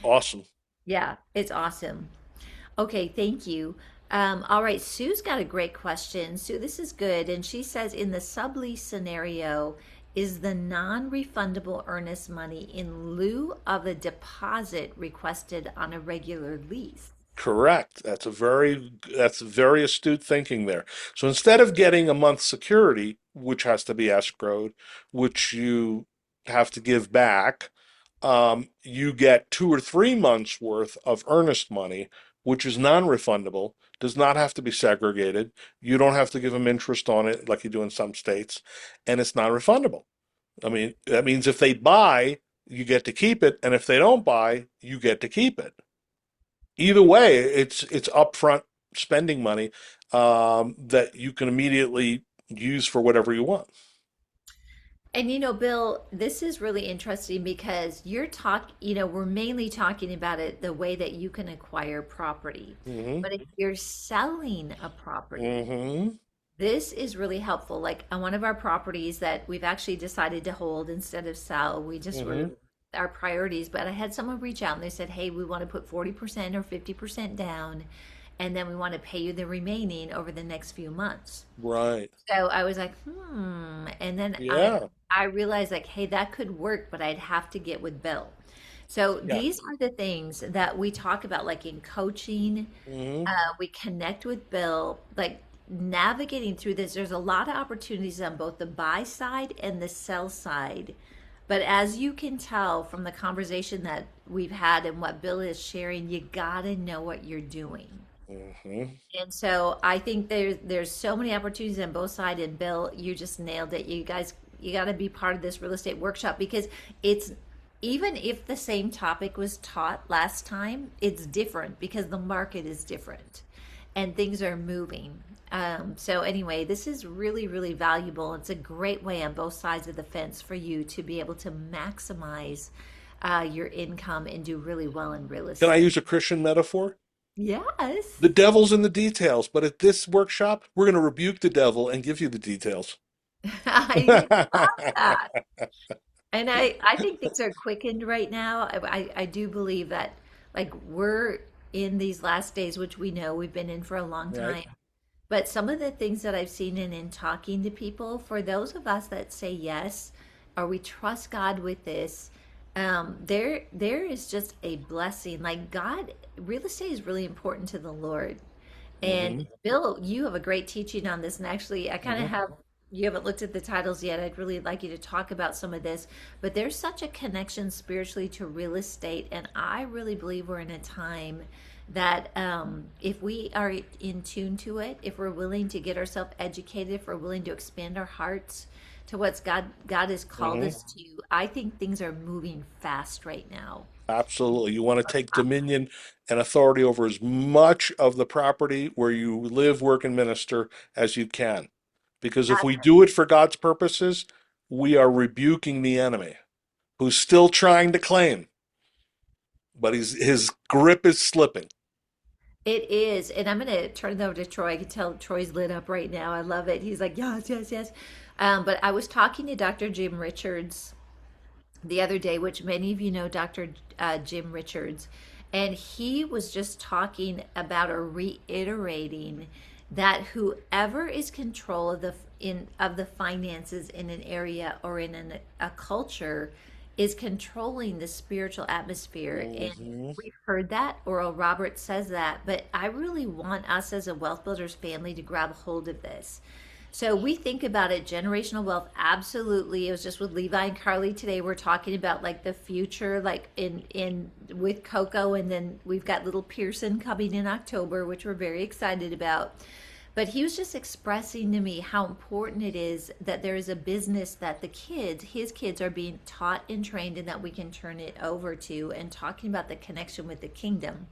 Awesome. Yeah, it's awesome. Okay, thank you. All right, Sue's got a great question. Sue, this is good. And she says in the sublease scenario, is the non-refundable earnest money in lieu of a deposit requested on a regular lease? Correct. That's very astute thinking there. So instead of getting a month's security, which has to be escrowed, which you have to give back, you get 2 or 3 months worth of earnest money, which is non-refundable, does not have to be segregated. You don't have to give them interest on it like you do in some states, and it's non-refundable. I mean, that means if they buy, you get to keep it, and if they don't buy, you get to keep it. Either way, it's upfront spending money that you can immediately use for whatever you want. And Bill, this is really interesting because we're mainly talking about it the way that you can acquire property. Hmm. But if you're selling a property, Hmm. this is really helpful. Like on one of our properties that we've actually decided to hold instead of sell, we just were Hmm. our priorities. But I had someone reach out and they said, "Hey, we want to put 40% or 50% down, and then we want to pay you the remaining over the next few months." Right. So I was like, and then I Yeah. I realized like, hey, that could work, but I'd have to get with Bill. So Yeah. these are the things that we talk about, like in coaching. Hmm. We connect with Bill, like navigating through this. There's a lot of opportunities on both the buy side and the sell side. But as you can tell from the conversation that we've had and what Bill is sharing, you gotta know what you're doing. Hmm. And so I think there's so many opportunities on both sides. And Bill, you just nailed it. You guys, you got to be part of this real estate workshop because it's even if the same topic was taught last time, it's different because the market is different and things are moving. So anyway, this is really, really valuable. It's a great way on both sides of the fence for you to be able to maximize your income and do really well in real Can I estate. use a Christian metaphor? Yes. The devil's in the details, but at this workshop, we're going to rebuke the devil and give you the details. I love that. And I think things are quickened right now. I do believe that like we're in these last days, which we know we've been in for a long Right. time. But some of the things that I've seen in talking to people, for those of us that say yes, or we trust God with this, there is just a blessing. Like God, real estate is really important to the Lord. And Hmm. Bill, you have a great teaching on this. And actually, I kind of Hmm. have, you haven't looked at the titles yet. I'd really like you to talk about some of this. But there's such a connection spiritually to real estate. And I really believe we're in a time that if we are in tune to it, if we're willing to get ourselves educated, if we're willing to expand our hearts to what's God has called Hmm. us to, I think things are moving fast right now. Absolutely. You want to take dominion and authority over as much of the property where you live, work, and minister as you can. Because if we do it for God's purposes, we are rebuking the enemy who's still trying to claim, but his grip is slipping. It is, and I'm going to turn it over to Troy. I can tell Troy's lit up right now. I love it. He's like, yes, yes, yes. But I was talking to Dr. Jim Richards the other day, which many of you know Dr. Jim Richards, and he was just talking about or reiterating that whoever is control of the finances in an area or in a culture is controlling the spiritual atmosphere. And Hmm. we've heard that, Oral Roberts says that, but I really want us as a Wealth Builders family to grab hold of this. So we think about it, generational wealth, absolutely. It was just with Levi and Carly today. We're talking about like the future, like in with Coco, and then we've got little Pearson coming in October, which we're very excited about. But he was just expressing to me how important it is that there is a business that his kids are being taught and trained and that we can turn it over to, and talking about the connection with the kingdom.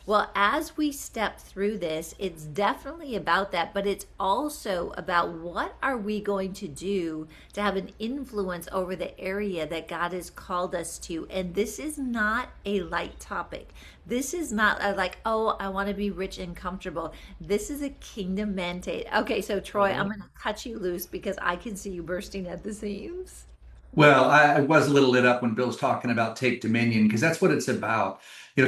Well, as we step through this, it's definitely about that, but it's also about what are we going to do to have an influence over the area that God has called us to. And this is not a light topic. This is not like, oh, I want to be rich and comfortable. This is a kingdom mandate. Okay, so Troy, I'm Hmm. going to cut you loose because I can see you bursting at the seams. Well, I was a little lit up when Bill's talking about take dominion because that's what it's about.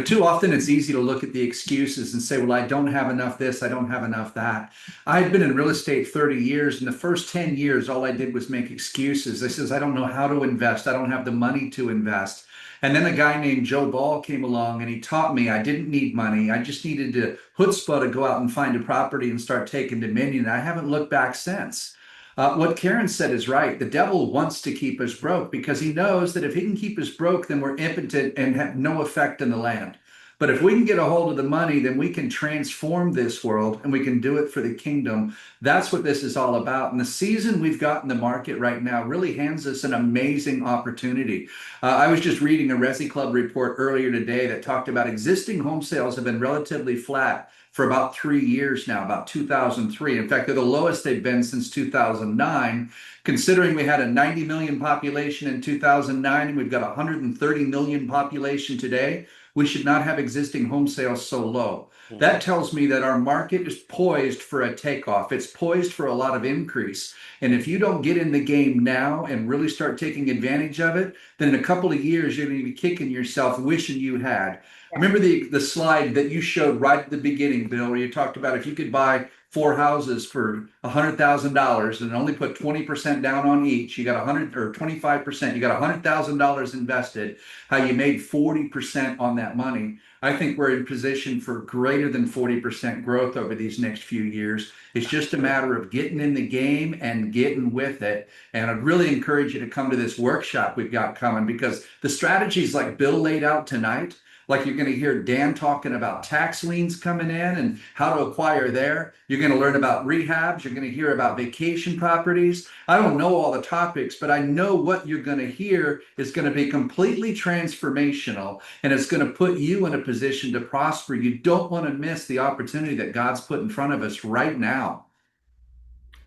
Too often it's easy to look at the excuses and say, well, I don't have enough this, I don't have enough that. I've been in real estate 30 years, and the first 10 years, all I did was make excuses. I says, I don't know how to invest, I don't have the money to invest. And then a guy named Joe Ball came along and he taught me I didn't need money. I just needed to chutzpah to go out and find a property and start taking dominion. I haven't looked back since. What Karen said is right. The devil wants to keep us broke because he knows that if he can keep us broke, then we're impotent and have no effect in the land. But if we can get a hold of the money, then we can transform this world and we can do it for the kingdom. That's what this is all about. And the season we've got in the market right now really hands us an amazing opportunity. I was just reading a Resi Club report earlier today that talked about existing home sales have been relatively flat for about 3 years now, about 2003. In fact, they're the lowest they've been since 2009. Considering we had a 90 million population in 2009 and we've got a 130 million population today, we should not have existing home sales so low. Mhm. That tells me that our market is poised for a takeoff. It's poised for a lot of increase. And if you don't get in the game now and really start taking advantage of it, then in a couple of years, you're going to be kicking yourself, wishing you had. I remember the slide that you showed right at the beginning, Bill, where you talked about if you could buy four houses for $100,000 and only put 20% down on each, you got 100 or 25%, you got $100,000 invested, how you made 40% on that money. I think we're in position for greater than 40% growth over these next few years. It's just a matter of getting in the game and getting with it. And I'd really encourage you to come to this workshop we've got coming because the strategies like Bill laid out tonight, like you're going to hear Dan talking about tax liens coming in and how to acquire there. You're going to learn about rehabs. You're going to hear about vacation properties. I don't know all the topics, but I know what you're going to hear is going to be completely transformational and it's going to put you in a position to prosper. You don't want to miss the opportunity that God's put in front of us right now.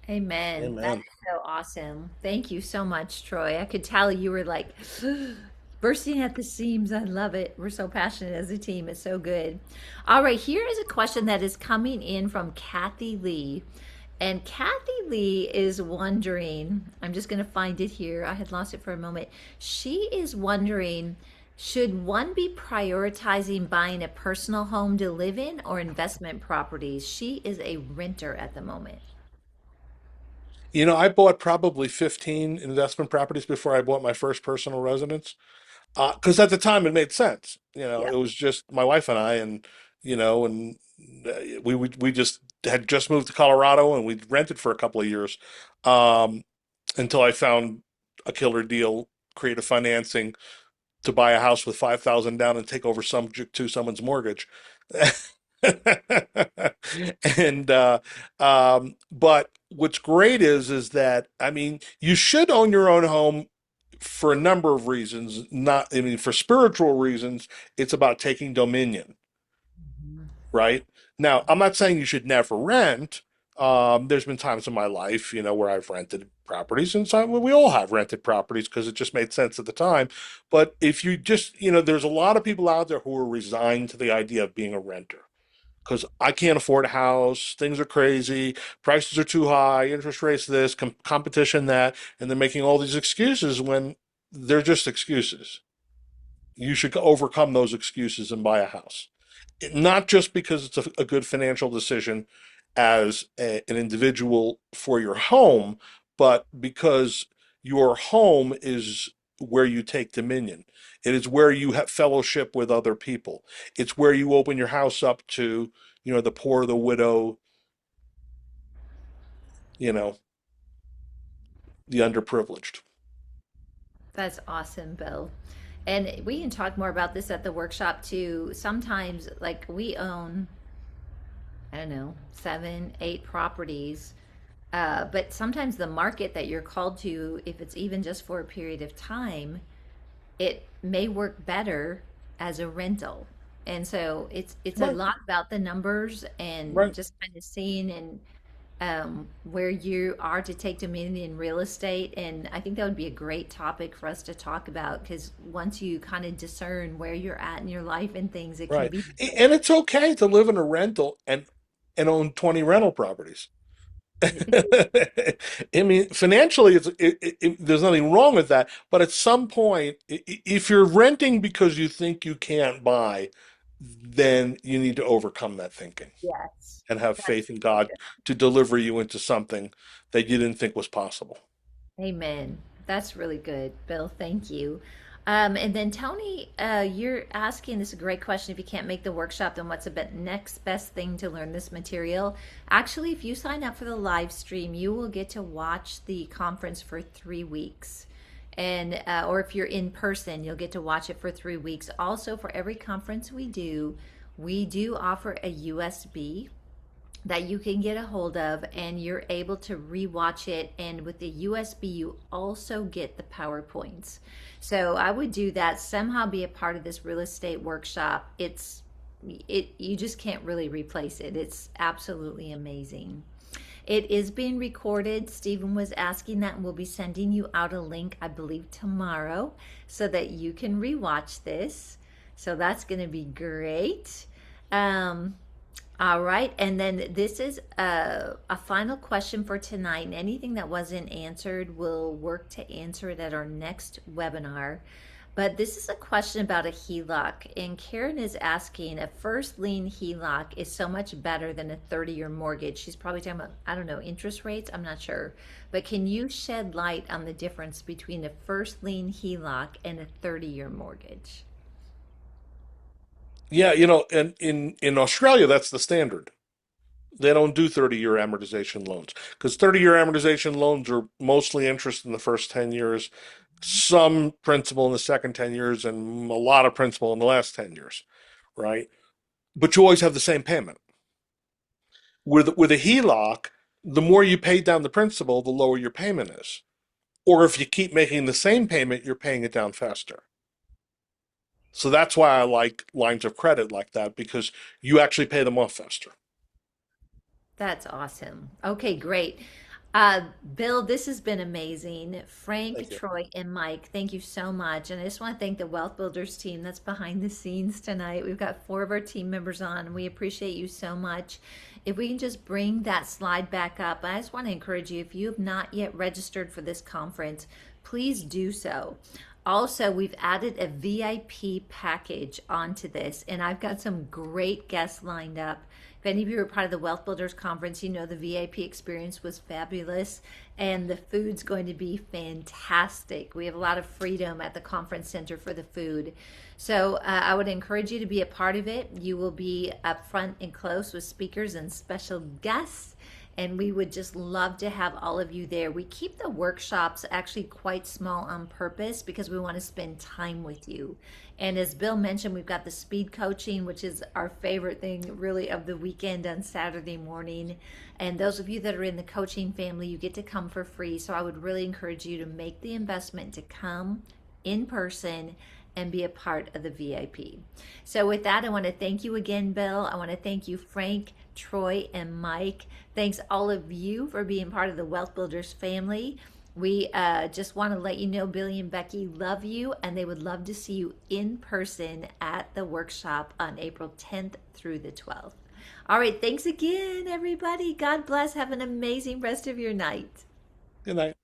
Amen. That Amen. is so awesome. Thank you so much, Troy. I could tell you were like bursting at the seams. I love it. We're so passionate as a team. It's so good. All right, here is a question that is coming in from Kathy Lee. And Kathy Lee is wondering, I'm just going to find it here. I had lost it for a moment. She is wondering, should one be prioritizing buying a personal home to live in or investment properties? She is a renter at the moment. I bought probably 15 investment properties before I bought my first personal residence. Because at the time it made sense. Yeah. It was just my wife and I, and we just had just moved to Colorado, and we rented for a couple of years, um, until I found a killer deal, creative financing to buy a house with 5,000 down and take over subject to someone's mortgage. And but what's great is that I mean you should own your own home for a number of reasons. Not, I mean, for spiritual reasons, it's about taking dominion, Mhm. right? Now, I'm not saying you should never rent. There's been times in my life, where I've rented properties, and so we all have rented properties because it just made sense at the time. But if you just, there's a lot of people out there who are resigned to the idea of being a renter because I can't afford a house, things are crazy, prices are too high, interest rates this, competition that, and they're making all these excuses when they're just excuses. You should overcome those excuses and buy a house. Not just because it's a good financial decision as an individual for your home, but because your home is where you take dominion. It is where you have fellowship with other people. It's where you open your house up to, the poor, the widow, you know, the underprivileged. That's awesome, Bill. And we can talk more about this at the workshop too. Sometimes, like, we own, I don't know, seven, eight properties. But sometimes the market that you're called to, if it's even just for a period of time, it may work better as a rental. And so it's a Right, lot about the numbers and right. just kind of seeing and where you are to take dominion in real estate. And I think that would be a great topic for us to talk about because once you kind of discern where you're at in your life and things, it can Right. be. And it's okay to live in a rental and own 20 rental properties. I mean, financially, there's nothing wrong with that. But at some point, if you're renting because you think you can't buy, then you need to overcome that thinking Yes, and have that's faith in God to deliver you into something that you didn't think was possible. amen. That's really good, Bill. Thank you. And then Tony, you're asking this is a great question. If you can't make the workshop, then what's the next best thing to learn this material? Actually, if you sign up for the live stream, you will get to watch the conference for 3 weeks. And or if you're in person, you'll get to watch it for 3 weeks. Also, for every conference we do offer a USB that you can get a hold of, and you're able to rewatch it, and with the USB you also get the PowerPoints. So I would do that, somehow be a part of this real estate workshop. It you just can't really replace it. It's absolutely amazing. It is being recorded. Stephen was asking that, and we'll be sending you out a link, I believe, tomorrow so that you can rewatch this. So that's going to be great. Um, all right, and then this is a final question for tonight. And anything that wasn't answered, we'll work to answer it at our next webinar. But this is a question about a HELOC, and Karen is asking, a first lien HELOC is so much better than a 30-year mortgage. She's probably talking about, I don't know, interest rates, I'm not sure. But can you shed light on the difference between a first lien HELOC and a 30-year mortgage? Yeah, and in Australia, that's the standard. They don't do 30-year amortization loans because 30-year amortization loans are mostly interest in the first 10 years, some principal in the second 10 years, and a lot of principal in the last 10 years, right? But you always have the same payment. With a HELOC, the more you pay down the principal, the lower your payment is. Or if you keep making the same payment, you're paying it down faster. So that's why I like lines of credit like that because you actually pay them off faster. That's awesome. Okay, great. Bill, this has been amazing. Frank, Thank you. Troy, and Mike, thank you so much. And I just want to thank the Wealth Builders team that's behind the scenes tonight. We've got 4 of our team members on, and we appreciate you so much. If we can just bring that slide back up, I just want to encourage you, if you have not yet registered for this conference, please do so. Also, we've added a VIP package onto this, and I've got some great guests lined up. If any of you are part of the Wealth Builders Conference, you know the VIP experience was fabulous, and the food's going to be fantastic. We have a lot of freedom at the conference center for the food. So I would encourage you to be a part of it. You will be up front and close with speakers and special guests, and we would just love to have all of you there. We keep the workshops actually quite small on purpose because we want to spend time with you. And as Bill mentioned, we've got the speed coaching, which is our favorite thing really of the weekend on Saturday morning. And those of you that are in the coaching family, you get to come for free. So I would really encourage you to make the investment to come in person and be a part of the VIP. So with that, I want to thank you again, Bill. I want to thank you, Frank, Troy, and Mike. Thanks all of you for being part of the Wealth Builders family. We just want to let you know Billy and Becky love you, and they would love to see you in person at the workshop on April 10th through the 12th. All right, thanks again, everybody. God bless. Have an amazing rest of your night. Good night.